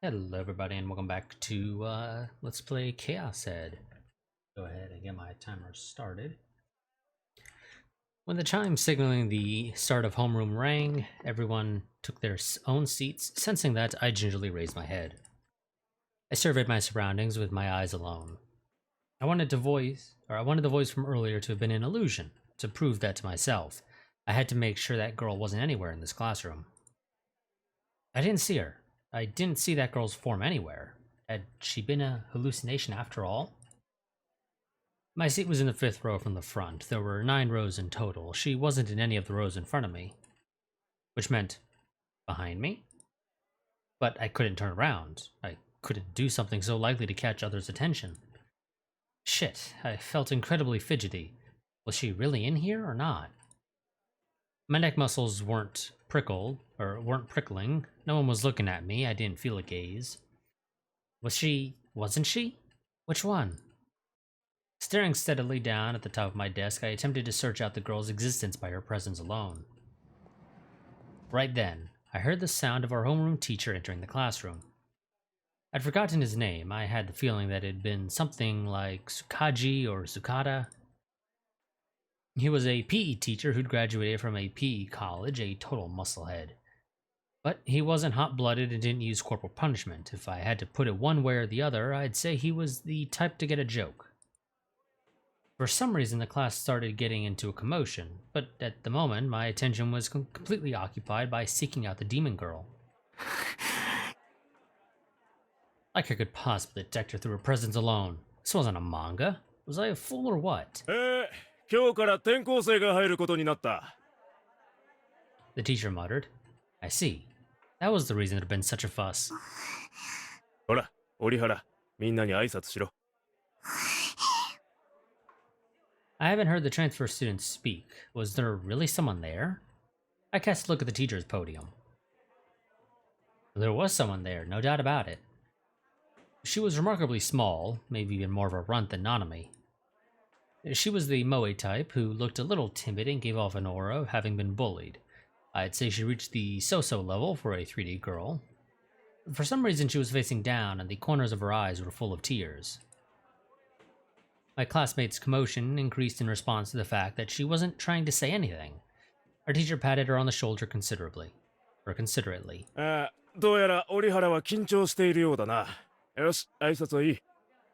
Hello everybody and welcome back to Let's Play ChäoS. Go ahead and get my timer started. When the chime signaling the start of homeroom rang, everyone took their own seats, sensing that I gingerly raised my head. I surveyed my surroundings with my eyes alone. I wanted the voice from earlier to have been an illusion. To prove that to myself, I had to make sure that girl wasn't anywhere in this classroom. I didn't see her. I didn't see that girl's form anywhere. Had she been a hallucination after all? My seat was in the 5th row from the front. There were 9 rows in total. She wasn't in any of the rows in front of me. Which meant behind me? But I couldn't turn around. I couldn't do something so likely to catch others' attention. Shit, I felt incredibly fidgety. Was she really in here or not? My neck muscles weren't prickling. No one was looking at me. I didn't feel a gaze. Wasn't she? Which one? Staring steadily down at the top of my desk, I attempted to search out the girl's existence by her presence alone. Right then, I heard the sound of our homeroom teacher entering the classroom. I'd forgotten his name. I had the feeling that it had been something like Tsukaji or Tsukada. He was a PE teacher who'd graduated from a PE college, a total musclehead. But he wasn't hot-blooded and didn't use corporal punishment. If I had to put it one way or the other, I'd say he was the type to get a joke. For some reason, the class started getting into a commotion, but at the moment, my attention was completely occupied by seeking out the demon girl. Like I could possibly detect her through her presence alone. This wasn't a manga. Was I a fool or what? 今日から転校生が入ることになった。The teacher muttered. I see. That was the reason there had been such a fuss. ほら、折原、みんなに挨拶しろ。I haven't heard the transfer students speak. Was there really someone there? I cast a look at the teacher's podium. There was someone there, no doubt about it. She was remarkably small, maybe even more of a runt than Nanami. She was the moe type who looked a little timid and gave off an aura of having been bullied. I'd say she reached the so-so level for a 3D girl. For some reason, she was facing down and the corners of her eyes were full of tears. My classmates' commotion increased in response to the fact that she wasn't trying to say anything. Our teacher patted her on the shoulder considerately. どうやら折原は緊張しているようだな。よし、挨拶はいい。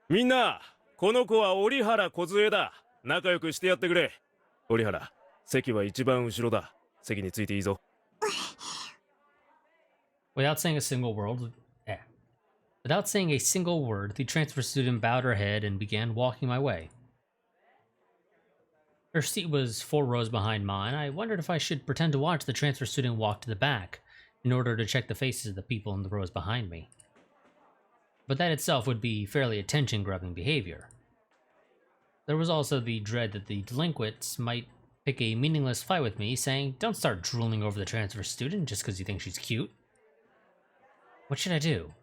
みんな、この子は折原梢だ。仲良くしてやってくれ。折原、席は一番後ろだ。席についていいぞ。Without saying a single word, the transfer student bowed her head and began walking my way. Her seat was 4 rows behind mine. I wondered if I should pretend to watch the transfer student walk to the back, in order to check the faces of the people in the rows behind me. But that itself would be fairly attention-grubbing behavior. There was also the dread that the delinquents might pick a meaningless fight with me, saying, "Don't start drooling over the transfer student just because you think she's cute." What should I do?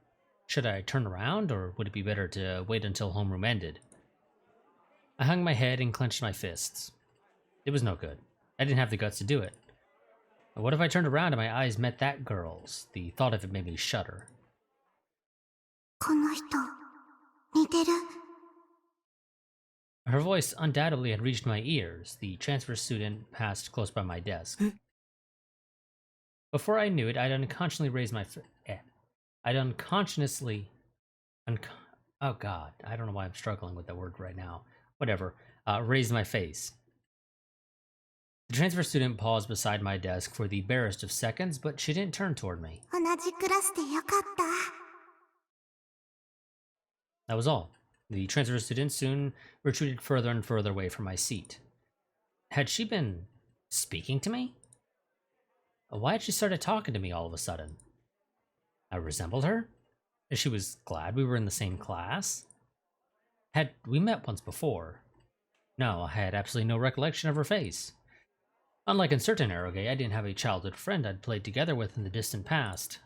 Should I turn around, or would it be better to wait until homeroom ended? I hung my head and clenched my fists. It was no good. I didn't have the guts to do it. But what if I turned around and my eyes met that girl's? The thought of it made me shudder. この人、似てる。 Her voice undoubtedly had reached my ears. The transfer student passed close by my desk. Before I knew it, I'd unconsciously raised my oh god, I don't know why I'm struggling with that word right now. Whatever. Raised my face. The transfer student paused beside my desk for the barest of seconds, but she didn't turn toward me. 同じクラスでよかった。 That was all. The transfer student soon retreated further and further away from my seat. Had she been speaking to me? Why had she started talking to me all of a sudden? I resembled her? She was glad we were in the same class? Had we met once before? No, I had absolutely no recollection of her face. Unlike in certain eroge, I didn't have a childhood friend I'd played together with in the distant past.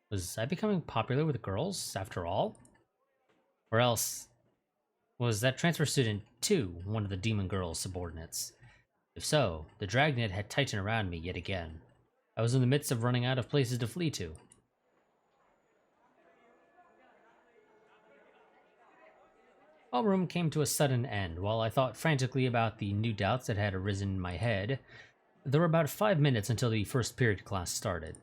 Was I becoming popular with girls, after all? Or else, was that transfer student, too, one of the demon girl's subordinates? If so, the dragnet had tightened around me yet again. I was in the midst of running out of places to flee to. Homeroom came to a sudden end. While I thought frantically about the new doubts that had arisen in my head, there were about 5 minutes until the first period class started.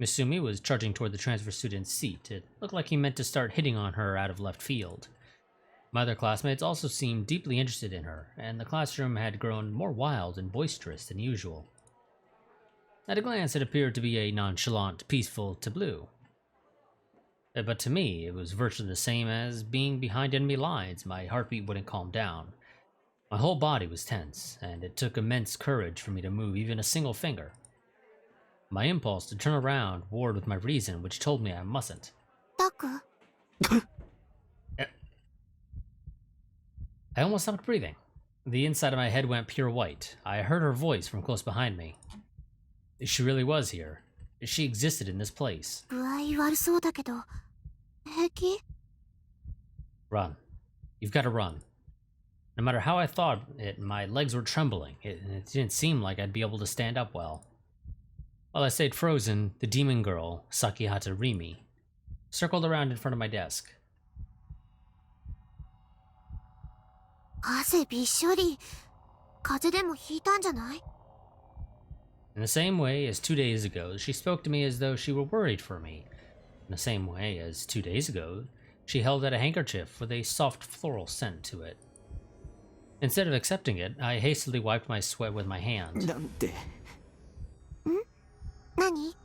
Misumi was trudging toward the transfer student's seat. It looked like he meant to start hitting on her out of left field. My other classmates also seemed deeply interested in her, and the classroom had grown more wild and boisterous than usual. At a glance, it appeared to be a nonchalant, peaceful tableau. But to me, it was virtually the same as being behind enemy lines. My heartbeat wouldn't calm down. My whole body was tense, and it took immense courage for me to move even a single finger. My impulse to turn around warred with my reason, which told me I mustn't. Taku? I almost stopped breathing. The inside of my head went pure white. I heard her voice from close behind me. She really was here. She existed in this place. 具合悪そうだけど、平気? Run. You've got to run. No matter how I thought it, my legs were trembling. It didn't seem like I'd be able to stand up well. While I stayed frozen, the demon girl, Sakihata Rimi, circled around in front of my desk. 汗びっしょり。風邪でもひいたんじゃない? In the same way as 2 days ago, she spoke to me as though she were worried for me. In the same way as 2 days ago, she held out a handkerchief with a soft floral scent to it. Instead of accepting it, I hastily wiped my sweat with my hand. なんて。何?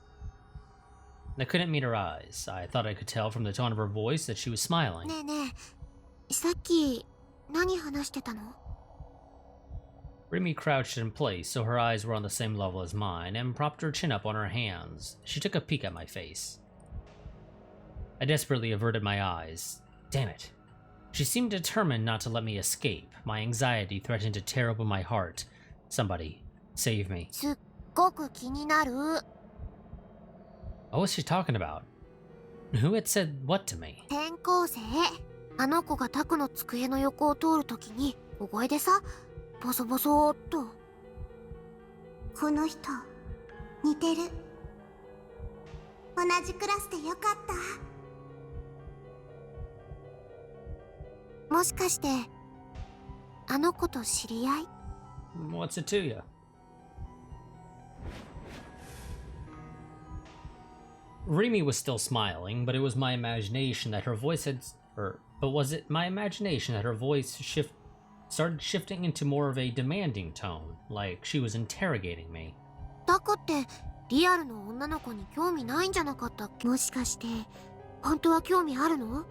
I couldn't meet her eyes. I thought I could tell from the tone of her voice that she was smiling. ねえねえ、さっき何話してたの? Rimi crouched in place so her eyes were on the same level as mine and propped her chin up on her hands. She took a peek at my face. I desperately averted my eyes. Damn it. She seemed determined not to let me escape. My anxiety threatened to tear open my heart. Somebody, save me. すっごく気になる. What was she talking about? Who had said what to me? 転校生。あの子がタクの机の横を通るときに小声でさ、ボソボソーっと。この人、似てる。同じクラスでよかった。もしかして、あの子と知り合い? What's it to you? Rimi was still smiling, but it was my imagination that her voice had... But was it my imagination that her voice started shifting into more of a demanding tone, like she was interrogating me? タクってリアルの女の子に興味ないんじゃなかったっけ? もしかして本当は興味あるの?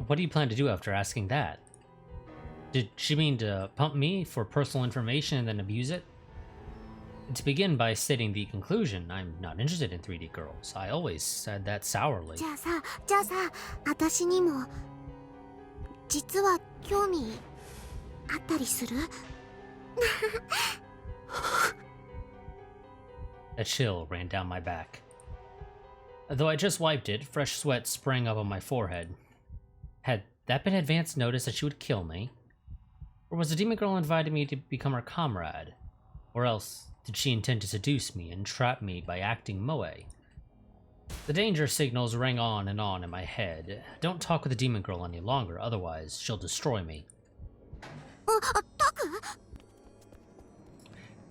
What do you plan to do after asking that? Did she mean to pump me for personal information and then abuse it? To begin by stating the conclusion, I'm not interested in 3D girls. I always said that sourly. じゃあさ、私にも実は興味あったりする? A chill ran down my back. Though I just wiped it, fresh sweat sprang up on my forehead. Had that been advance notice that she would kill me? Or was the demon girl inviting me to become her comrade? Or else, did she intend to seduce me and trap me by acting moe? The danger signals rang on and on in my head. Don't talk with the demon girl any longer, otherwise she'll destroy me. I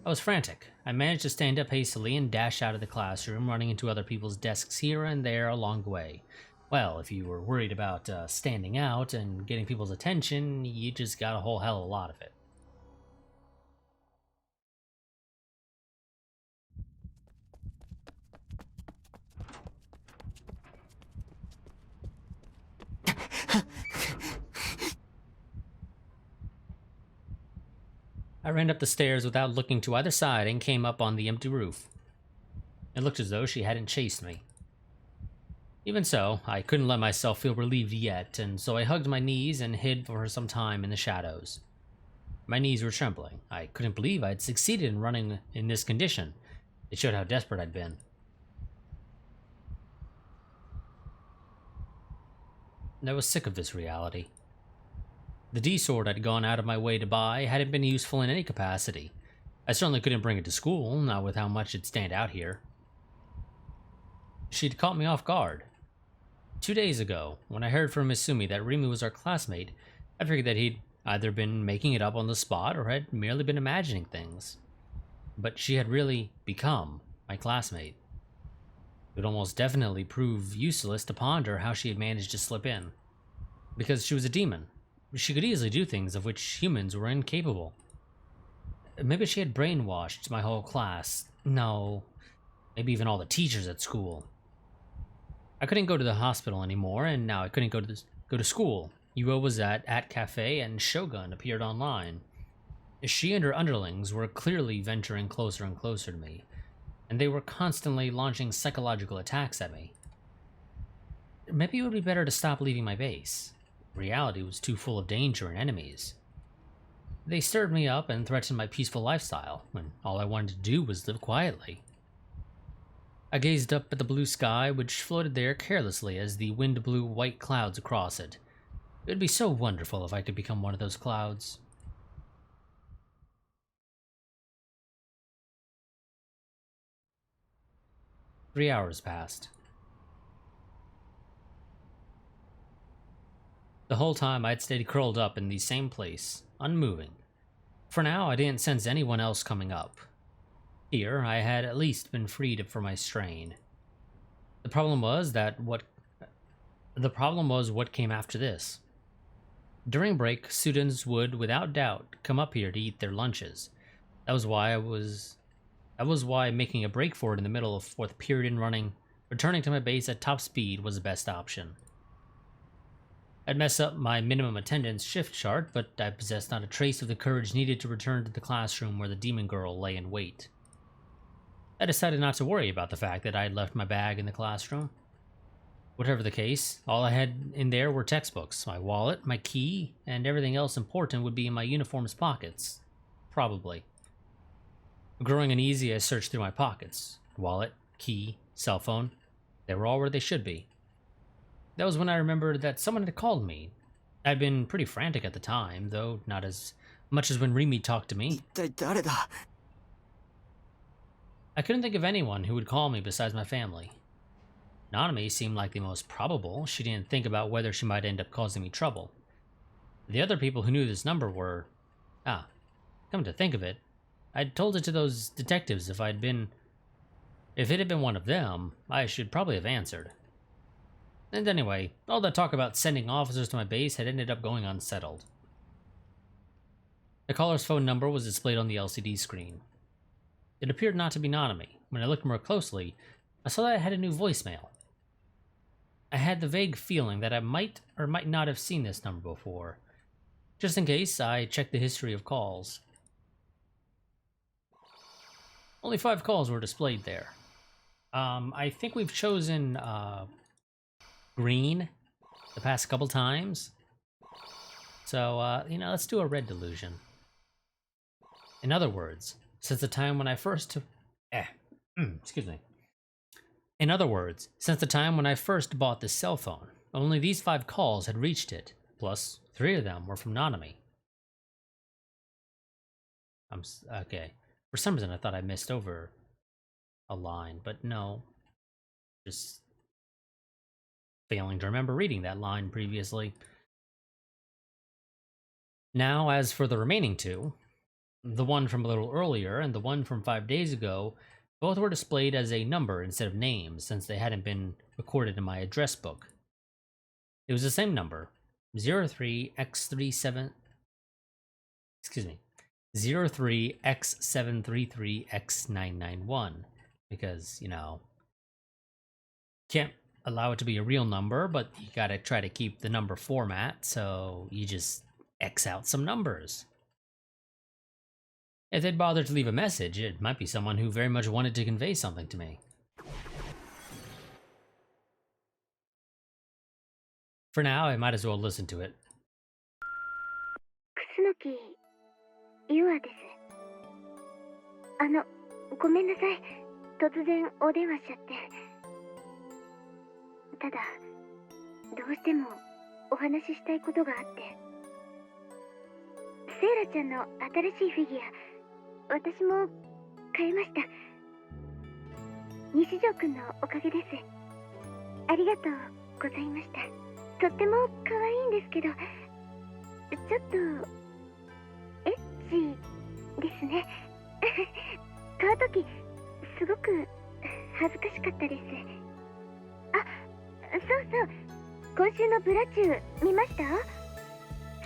was frantic. I managed to stand up hastily and dash out of the classroom, running into other people's desks here and there along the way. Well, if you were worried about standing out and getting people's attention, you just got a whole hell of a lot of it. I ran up the stairs without looking to either side and came up on the empty roof. It looked as though she hadn't chased me. Even so, I couldn't let myself feel relieved yet, and so I hugged my knees and hid for some time in the shadows. My knees were trembling. I couldn't believe I'd succeeded in running in this condition. It showed how desperate I'd been. I was sick of this reality. The D-sword I'd gone out of my way to buy hadn't been useful in any capacity. I certainly couldn't bring it to school, not with how much it'd stand out here. She'd caught me off guard. 2 days ago, when I heard from Misumi that Rimi was our classmate, I figured that he'd either been making it up on the spot or had merely been imagining things. But she had really become my classmate. It would almost definitely prove useless to ponder how she had managed to slip in. Because she was a demon. She could easily do things of which humans were incapable. Maybe she had brainwashed my whole class. No, maybe even all the teachers at school. I couldn't go to the hospital anymore, and now I couldn't go to school. Yuo was at Cafe, and Shogun appeared online. She and her underlings were clearly venturing closer and closer to me, and they were constantly launching psychological attacks at me. Maybe it would be better to stop leaving my base. Reality was too full of danger and enemies. They stirred me up and threatened my peaceful lifestyle, when all I wanted to do was live quietly. I gazed up at the blue sky, which floated there carelessly as the wind blew white clouds across it. It would be so wonderful if I could become one of those clouds. Three hours passed. The whole time I'd stayed curled up in the same place, unmoving. For now, I didn't sense anyone else coming up. Here, I had at least been freed from my strain. The problem was what came after this. During break, students would, without doubt, come up here to eat their lunches. That was why making a break for it in the middle of fourth period and returning to my base at top speed was the best option. I'd mess up my minimum attendance shift chart, but I possessed not a trace of the courage needed to return to the classroom where the demon girl lay in wait. I decided not to worry about the fact that I had left my bag in the classroom. Whatever the case, all I had in there were textbooks, my wallet, my key, and everything else important would be in my uniform's pockets. Probably. Growing uneasy, I searched through my pockets. Wallet, key, cell phone. They were all where they should be. That was when I remembered that someone had called me. I'd been pretty frantic at the time, though not as much as when Rimi talked to me. I couldn't think of anyone who would call me besides my family. Nanami seemed like the most probable. She didn't think about whether she might end up causing me trouble. The other people who knew this number were... come to think of it, I'd told it to those detectives if it had been one of them, I should probably have answered. And anyway, all that talk about sending officers to my base had ended up going unsettled. The caller's phone number was displayed on the LCD screen. It appeared not to be Nanami. When I looked more closely, I saw that I had a new voicemail. I had the vague feeling that I might or might not have seen this number before. Just in case, I checked the history of calls. Only 5 calls were displayed there. I think we've chosen green the past couple times. So, let's do a red delusion. In other words, since the time when I first... excuse me. In other words, since the time when I first bought this cell phone, only these 5 calls had reached it, plus 3 of them were from Nanami. Okay. For some reason I thought I missed over a line, but no. Just failing to remember reading that line previously. Now, as for the remaining 2, the one from a little earlier and the one from 5 days ago, both were displayed as a number instead of names, since they hadn't been recorded in my address book. It was the same number, 03X37... Excuse me. 03X733X991. Because, can't allow it to be a real number, but you gotta try to keep the number format, so you just X out some numbers. If they'd bothered to leave a message, it might be someone who very much wanted to convey something to me. For now, I might as well listen to it. ユアです。ごめんなさい。突然お電話しちゃって。ただ、どうしてもお話ししたいことがあって。セイラちゃんの新しいフィギュア、私も買いました。西条くんのおかげです。ありがとう。ございました。とっても可愛いんですけど、ちょっとエッチですね。買うときすごく恥ずかしかったです。あ、そうそう、今週のブラチュー見ました？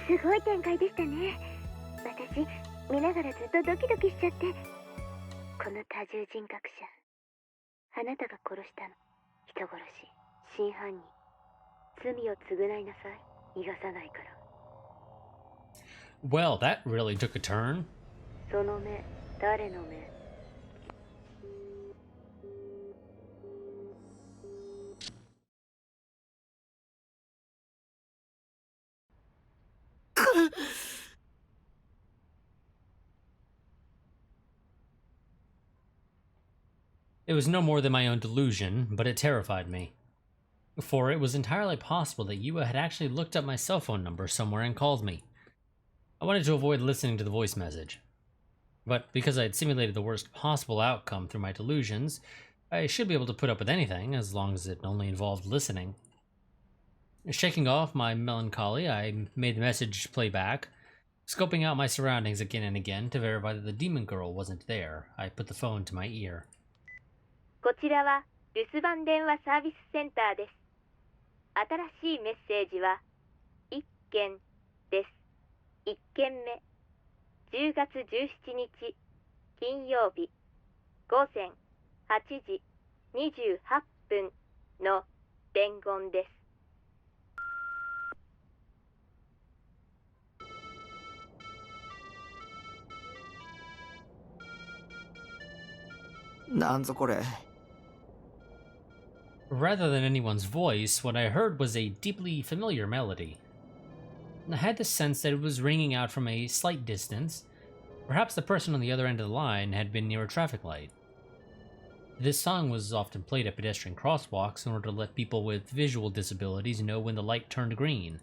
すごい展開でしたね。私見ながらずっとドキドキしちゃって。この多重人格者、あなたが殺したの。人殺し、真犯人、罪を償いなさい。逃がさないから。 Well, that really took a turn. その目、誰の目？It was no more than my own delusion, but it terrified me. For it was entirely possible that Yua had actually looked up my cell phone number somewhere and called me. I wanted to avoid listening to the voice message. But because I had simulated the worst possible outcome through my delusions, I should be able to put up with anything, as long as it only involved listening. Shaking off my melancholy, I made the message play back. Scoping out my surroundings again and again to verify that the demon girl wasn't there, I put the phone to my ear. こちらは留守番電話サービスセンターです。新しいメッセージは1件です。1件目、10月17日金曜日午前8時28分の伝言です。なんぞこれ。 Rather than anyone's voice, what I heard was a deeply familiar melody. I had the sense that it was ringing out from a slight distance. Perhaps the person on the other end of the line had been near a traffic light. This song was often played at pedestrian crosswalks in order to let people with visual disabilities know when the light turned green.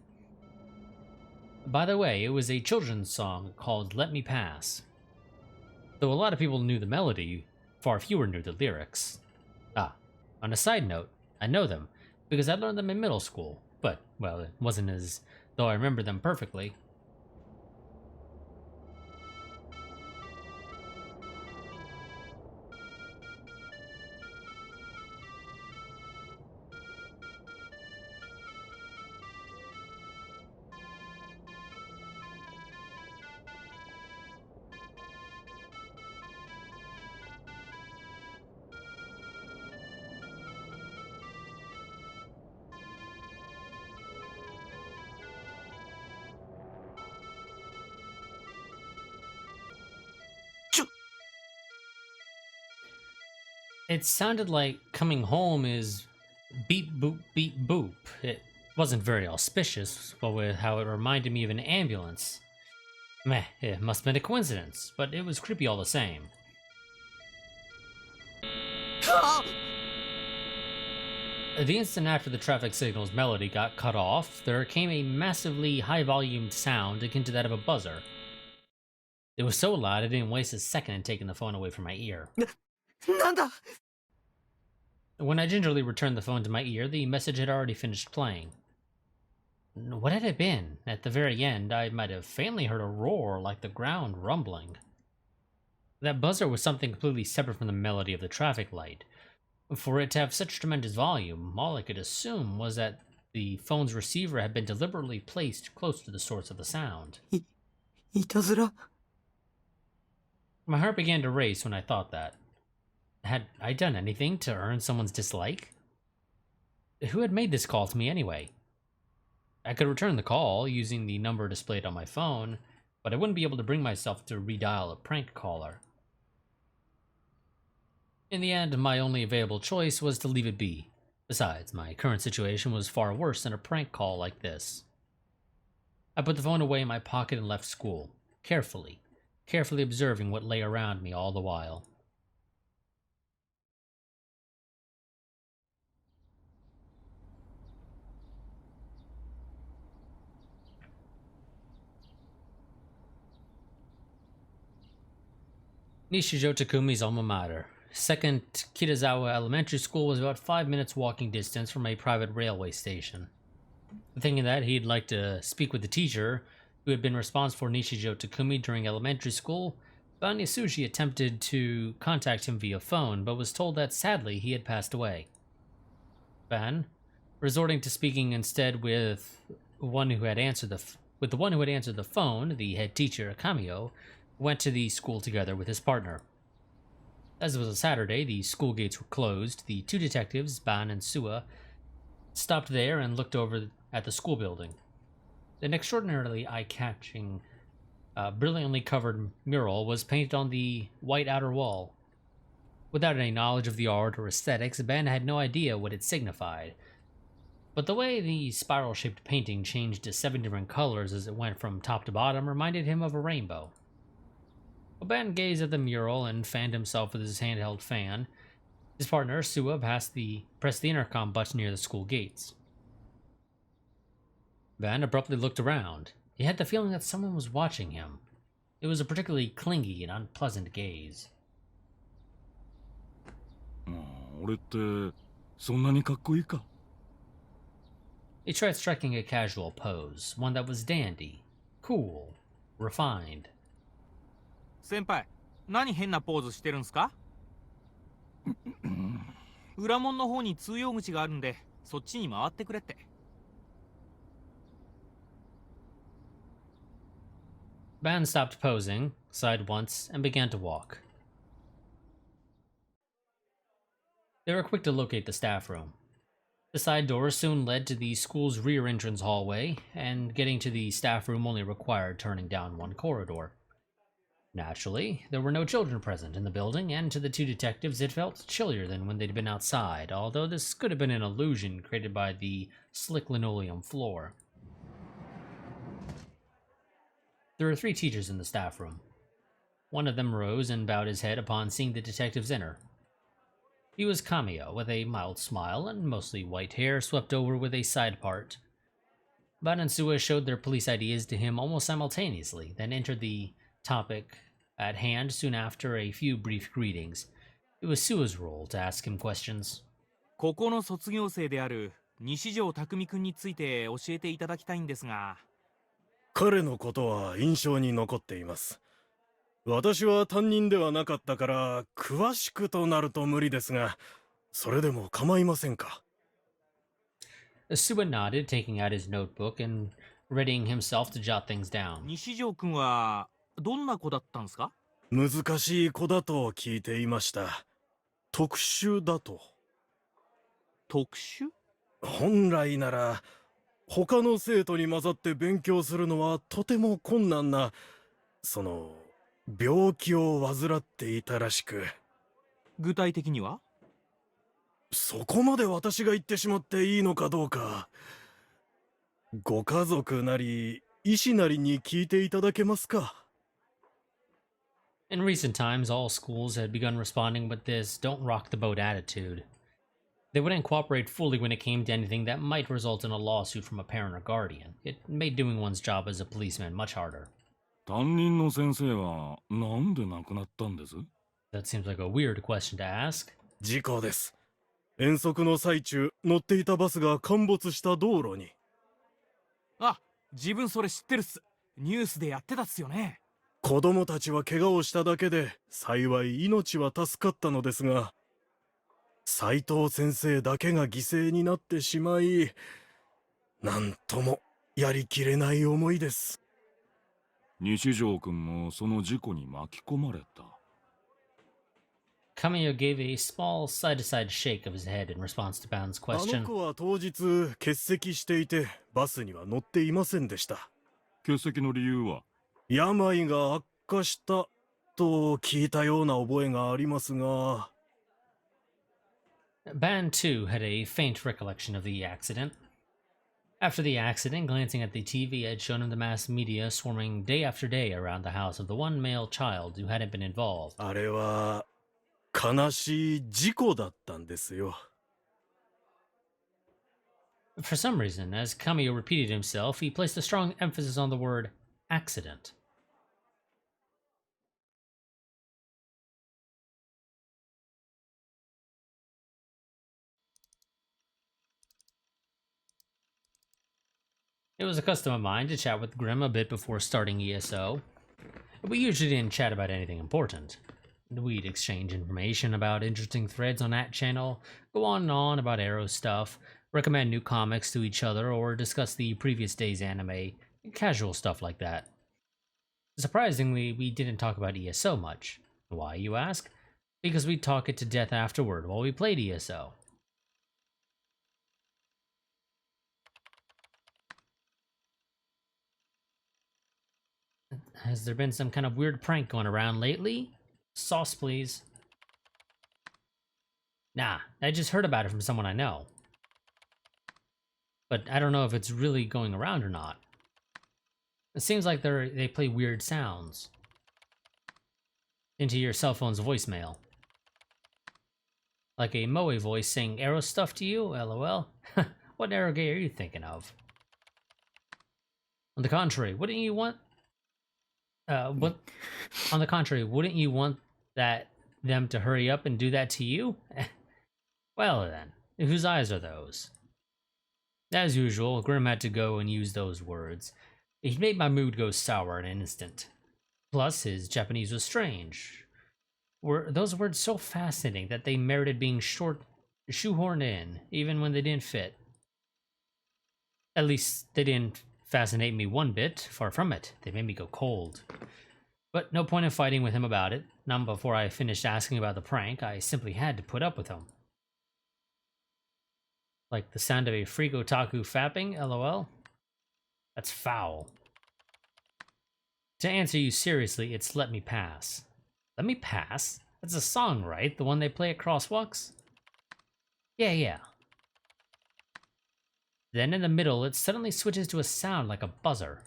By the way, it was a children's song called Let Me Pass. Though a lot of people knew the melody, far fewer knew the lyrics. Ah, on a side note, I know them, because I learned them in middle school, but, well, it wasn't as though I remember them perfectly. It sounded like coming home is beep boop beep boop. It wasn't very auspicious, but with how it reminded me of an ambulance. Meh, it must have been a coincidence, but it was creepy all the same. The instant after the traffic signal's melody got cut off, there came a massively high-volumed sound akin to that of a buzzer. It was so loud I didn't waste a second in taking the phone away from my ear. なんだ。 When I gingerly returned the phone to my ear, the message had already finished playing. What had it been? At the very end, I might have faintly heard a roar like the ground rumbling. That buzzer was something completely separate from the melody of the traffic light. For it to have such tremendous volume, all I could assume was that the phone's receiver had been deliberately placed close to the source of the sound. いたずら。 My heart began to race when I thought that. Had I done anything to earn someone's dislike? Who had made this call to me anyway? I could return the call using the number displayed on my phone, but I wouldn't be able to bring myself to redial a prank caller. In the end, my only available choice was to leave it be. Besides, my current situation was far worse than a prank call like this. I put the phone away in my pocket and left school, carefully observing what lay around me all the while. Nishijo Takumi's alma mater. Second Kitazawa Elementary School was about 5 minutes walking distance from a private railway station. Thinking that he'd like to speak with the teacher who had been responsible for Nishijo Takumi during elementary school, Ban Yasushi attempted to contact him via phone, but was told that sadly he had passed away. Ban, resorting to speaking instead with the one who had answered the phone, the head teacher Kamio, went to the school together with his partner. As it was a Saturday, the school gates were closed. The two detectives, Ban and Sua, stopped there and looked over at the school building. An extraordinarily eye-catching, brilliantly covered mural was painted on the white outer wall. Without any knowledge of the art or aesthetics, Ben had no idea what it signified. But the way the spiral-shaped painting changed to 7 different colors as it went from top to bottom reminded him of a rainbow. Ben gazed at the mural and fanned himself with his handheld fan. His partner, Sua, pressed the intercom button near the school gates. Ben abruptly looked around. He had the feeling that someone was watching him. It was a particularly clingy and unpleasant gaze. 俺ってそんなにかっこいいか? He tried striking a casual pose, one that was dandy, cool, refined. 先輩、何変なポーズしてるんすか？裏門の方に通用口があるんで、そっちに回ってくれって。Ban stopped posing, sighed once, and began to walk. They were quick to locate the staff room. The side door soon led to the school's rear entrance hallway, and getting to the staff room only required turning down one corridor. Naturally, there were no children present in the building, and to the two detectives it felt chillier than when they'd been outside, although this could have been an illusion created by the slick linoleum floor. There were 3 teachers in the staff room. One of them rose and bowed his head upon seeing the detectives enter. He was Kamio, with a mild smile and mostly white hair swept over with a side part. Ban and Sua showed their police IDs to him almost simultaneously, then entered the topic at hand soon after a few brief greetings. It was Sua's role to ask him questions. ここの卒業生である西條匠くんについて教えていただきたいんですが。彼のことは印象に残っています。私は担任ではなかったから詳しくとなると無理ですが、それでも構いませんか? Sua nodded, taking out his notebook and readying himself to jot things down. 西條くんはどんな子だったんすか？難しい子だと聞いていました。特殊だと。特殊？本来なら他の生徒に混ざって勉強するのはとても困難な、病気を患っていたらしく。具体的には？そこまで私が言ってしまっていいのかどうか。ご家族なり医師なりに聞いていただけますか? In recent times, all schools had begun responding with this don't-rock-the-boat attitude. They wouldn't cooperate fully when it came to anything that might result in a lawsuit from a parent or guardian. It made doing one's job as a policeman much harder. 担任の先生はなんで亡くなったんです? That seems like a weird question to ask. 事故です。遠足の最中、乗っていたバスが陥没した道路に。あ、自分それ知ってるっす。ニュースでやってたっすよね。子供たちは怪我をしただけで、幸い命は助かったのですが、斉藤先生だけが犠牲になってしまい、なんともやりきれない思いです。西條君もその事故に巻き込まれた。Kamiya gave a small side-to-side shake of his head in response to Ban's あ question. の子は当日欠席していて、バスには乗っていませんでした。欠席の理由は？病が悪化したと聞いたような覚えがありますが。Ban, too, had a faint recollection of the accident. After the accident, glancing at the TV had shown him the mass media swarming day after day around the house of the one male child who hadn't been involved. あれは悲しい事故だったんですよ。For some reason, as Kamiya repeated himself, he placed a strong emphasis on the word accident. It was a custom of mine to chat with Grim a bit before starting ESO. We usually didn't chat about anything important. We'd exchange information about interesting threads on that channel, go on and on about Arrow stuff, recommend new comics to each other, or discuss the previous day's anime, casual stuff like that. Surprisingly, we didn't talk about ESO much. Why, you ask? Because we'd talk it to death afterward while we played ESO. Has there been some kind of weird prank going around lately? Sauce, please. Nah, I just heard about it from someone I know. But I don't know if it's really going around or not. It seems like they play weird sounds into your cell phone's voicemail. Like a Moe voice saying Arrow stuff to you, lol. What Arrow gay are you thinking of? On the contrary, wouldn't you want... On the contrary, wouldn't you want them to hurry up and do that to you? Well then, whose eyes are those? As usual, Grim had to go and use those words. He made my mood go sour in an instant. Plus, his Japanese was strange. Were those words so fascinating that they merited being shoehorned in, even when they didn't fit? At least, they didn't fascinate me one bit, far from it. They made me go cold. But no point in fighting with him about it. Not before I finished asking about the prank, I simply had to put up with him. Like the sound of a freak otaku fapping, lol? That's foul. To answer you seriously, it's Let Me Pass. Let Me Pass? That's a song, right? The one they play at crosswalks? Yeah. Then in the middle, it suddenly switches to a sound like a buzzer.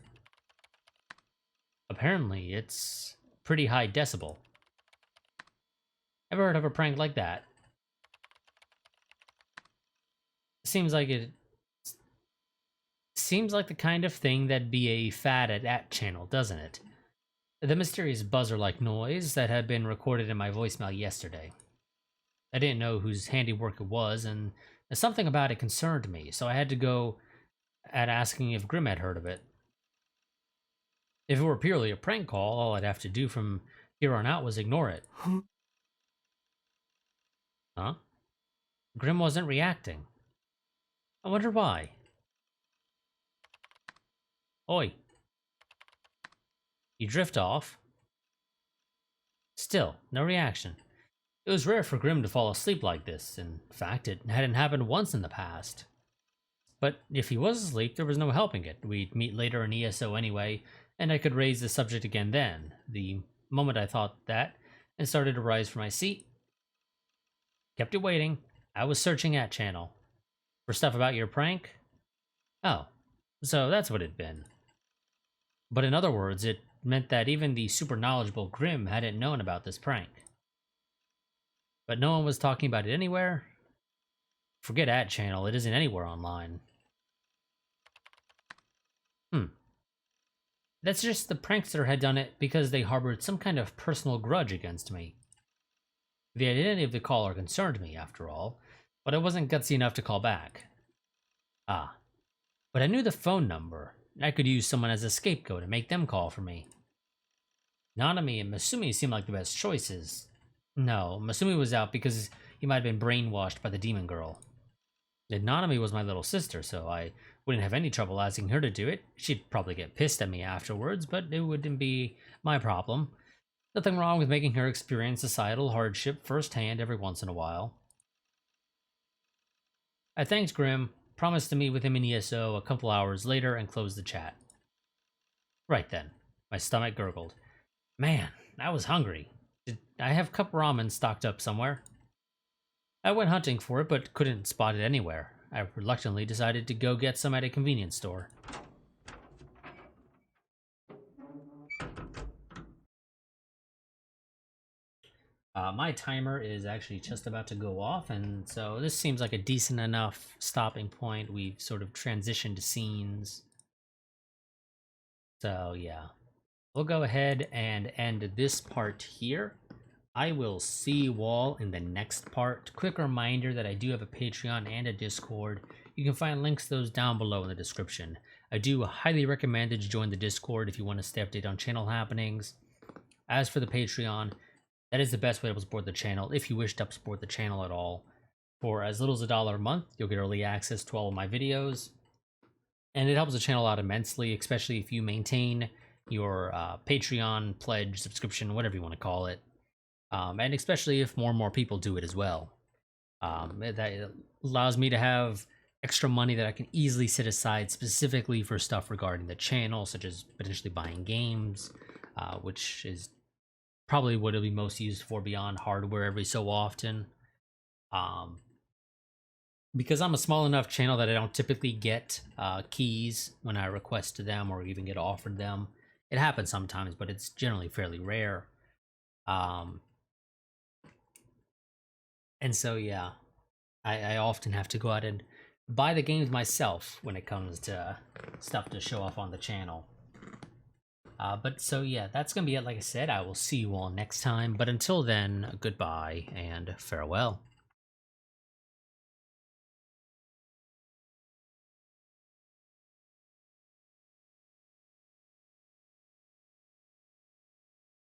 Apparently, it's pretty high decibel. Ever heard of a prank like that? Seems like the kind of thing that'd be a fad at that channel, doesn't it? The mysterious buzzer-like noise that had been recorded in my voicemail yesterday. I didn't know whose handiwork it was, and something about it concerned me, so I had to go at asking if Grim had heard of it. If it were purely a prank call, all I'd have to do from here on out was ignore it. Huh? Grim wasn't reacting. I wonder why. Oi. You drift off. Still, no reaction. It was rare for Grim to fall asleep like this. In fact, it hadn't happened once in the past. But if he was asleep, there was no helping it. We'd meet later in ESO anyway, and I could raise the subject again then. The moment I thought that, and started to rise from my seat. Kept it waiting. I was searching at channel. For stuff about your prank? Oh, so that's what it'd been. But in other words, it meant that even the super knowledgeable Grim hadn't known about this prank. But no one was talking about it anywhere? Forget at channel, it isn't anywhere online. That's just the prankster had done it because they harbored some kind of personal grudge against me. The identity of the caller concerned me, after all, but I wasn't gutsy enough to call back. Ah, but I knew the phone number. I could use someone as a scapegoat and make them call for me. Nanami and Masumi seemed like the best choices. No, Masumi was out because he might have been brainwashed by the demon girl. And Nanami was my little sister, so I wouldn't have any trouble asking her to do it. She'd probably get pissed at me afterwards, but it wouldn't be my problem. Nothing wrong with making her experience societal hardship firsthand every once in a while. I thanked Grim, promised to meet with him in ESO a couple hours later, and closed the chat. Right then, my stomach gurgled. Man, I was hungry. Did I have cup ramen stocked up somewhere? I went hunting for it, but couldn't spot it anywhere. I reluctantly decided to go get some at a convenience store. My timer is actually just about to go off, and so this seems like a decent enough stopping point. We've sort of transitioned to scenes. So yeah, we'll go ahead and end this part here. I will see you all in the next part. Quick reminder that I do have a Patreon and a Discord. You can find links to those down below in the description. I do highly recommend that you join the Discord if you want to stay updated on channel happenings. As for the Patreon, that is the best way to support the channel if you wish to support the channel at all. For as little as $1 a month, you'll get early access to all of my videos. And it helps the channel out immensely, especially if you maintain your Patreon pledge, subscription, whatever you want to call it. And especially if more and more people do it as well. That allows me to have extra money that I can easily set aside specifically for stuff regarding the channel, such as potentially buying games, which is probably what it'll be most used for beyond hardware every so often. Because I'm a small enough channel that I don't typically get keys when I request them or even get offered them. It happens sometimes, but it's generally fairly rare. And so, yeah, I often have to go out and buy the games myself when it comes to stuff to show off on the channel. But so, yeah, that's going to be it. Like I said, I will see you all next time. But until then, goodbye and farewell.